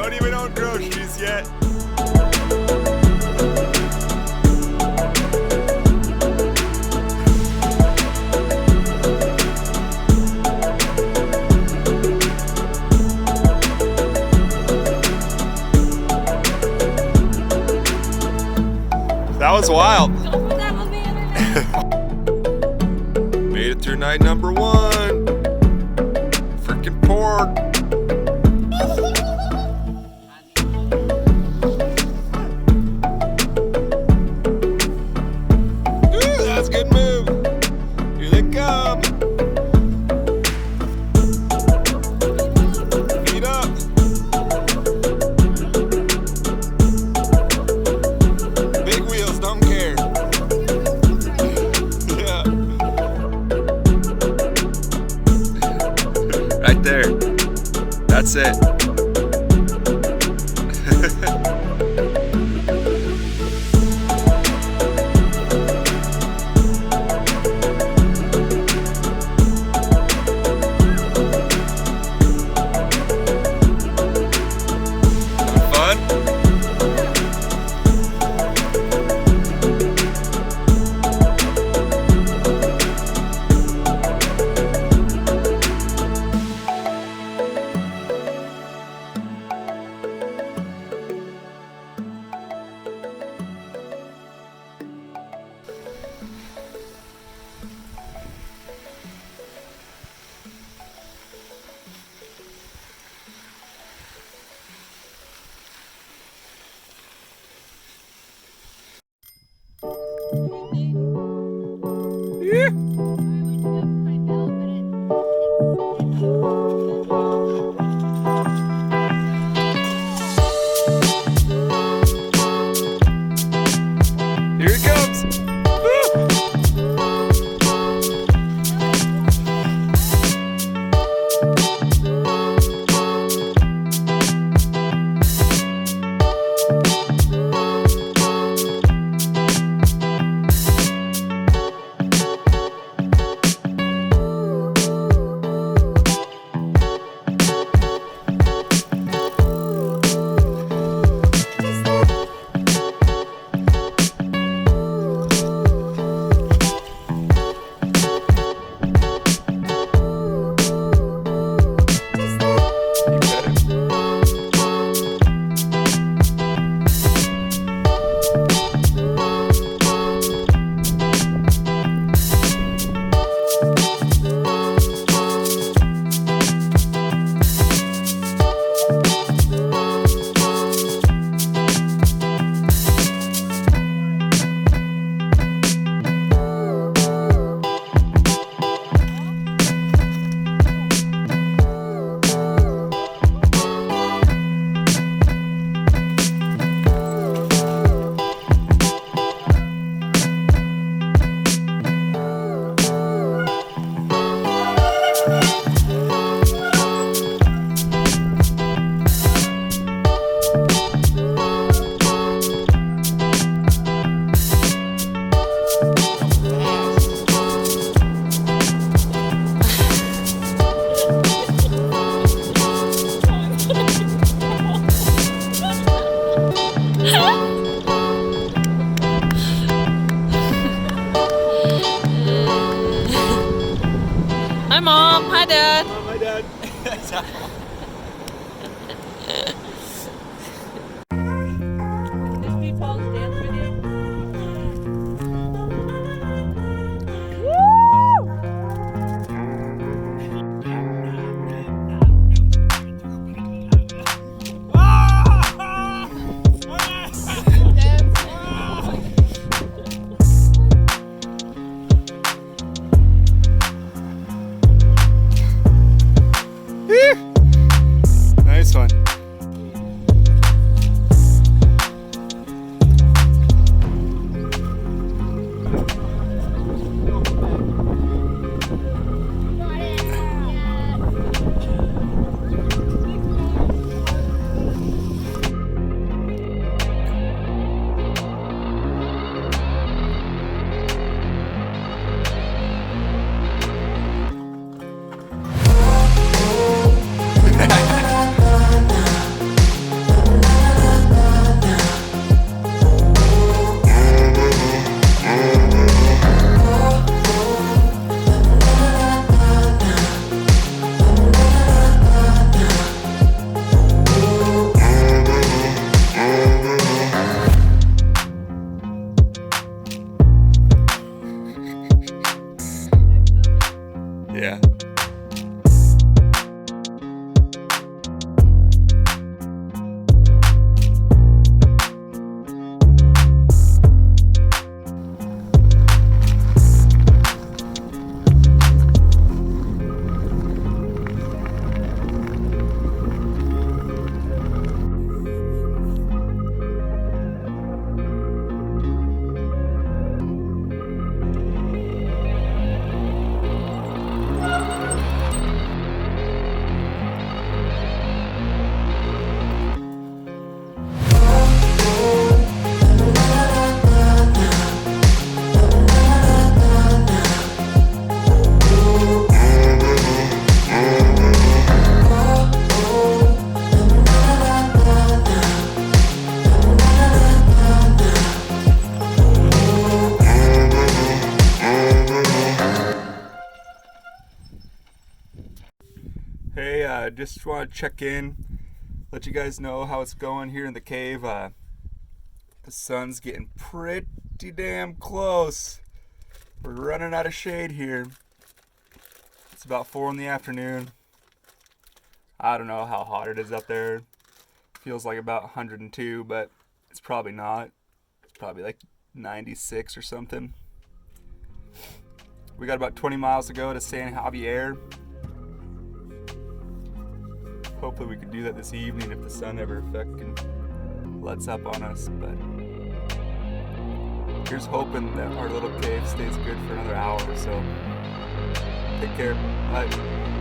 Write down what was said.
Don't even own groceries yet. That was wild. Don't put that on the internet. Made it through night number 1. Freaking pork. Ooh, that's a good move. Here they come. Feet up. Big wheels, don't care. Yeah. just want to check in, let you guys know how it's going here in the cave. The sun's getting pretty damn close. We're running out of shade here. It's about 4 in the afternoon. I don't know how hot it is up there. Feels like about 102, but it's probably not. It's probably like 96 or something. We got about 20 miles to go to San Javier. Hopefully we can do that this evening if the sun ever fucking lets up on us, but here's hoping that our little cave stays good for another hour or so. Take care. Bye.